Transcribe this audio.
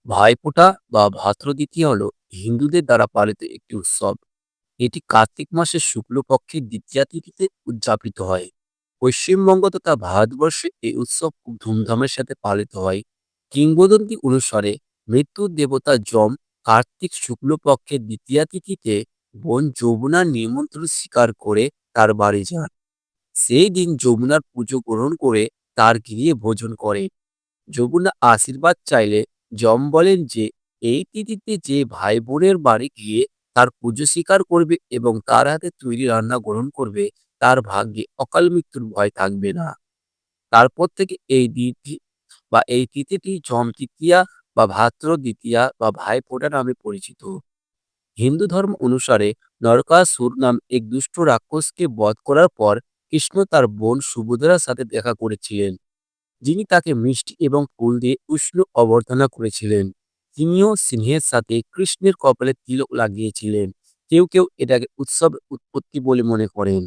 ভাইফোঁটা বা ভাদ্রদ্বিতীয়া হলো হিন্দুদের দ্বারা পালিত একটি উৎসব। এটি কার্তিক মাসের শুক্লপক্ষের দ্বিতীয়া তিথিতে উদযাপিত হয়। পশ্চিমবঙ্গ তথা ভারতবর্ষে এই উৎসব খুব ধুমধামের সাথে পালিত হয়। কিংবদন্তি অনুসারে মৃত্যুর দেবতা যম কার্তিক শুক্লপক্ষের দ্বিতীয়া তিথিতে বোন যমুনার নিমন্ত্রণ স্বীকার করে তার বাড়ি যান। সেই দিন যমুনার পুজো গ্রহণ করে তার গৃহে ভোজন করে। যমুনা আশীর্বাদ চাইলে যম বলেন যে এই তিথিতে যে ভাই বোনের বাড়ি গিয়ে তার পুজো স্বীকার করবে এবং তার হাতে তৈরি রান্না গ্রহণ করবে, তার ভাগ্যে অকাল মৃত্যুর ভয় থাকবে না। তারপর থেকে এই তিথিটি যম তৃতীয়া বা ভাদ্র দ্বিতীয়া বা ভাইফোঁটা নামে পরিচিত। হিন্দু ধর্ম অনুসারে নরকাসুর নাম এক দুষ্ট রাক্ষসকে বধ করার পর কৃষ্ণ তার বোন সুভদ্রার সাথে দেখা করেছিলেন, যিনি তাকে মিষ্টি এবং ফুল দিয়ে উষ্ণ অভ্যর্থনা করেছিলেন। তিনিও সিংহের সাথে কৃষ্ণের কপালে তিলক লাগিয়েছিলেন। কেউ কেউ এটাকে উৎসবের উৎপত্তি বলে মনে করেন।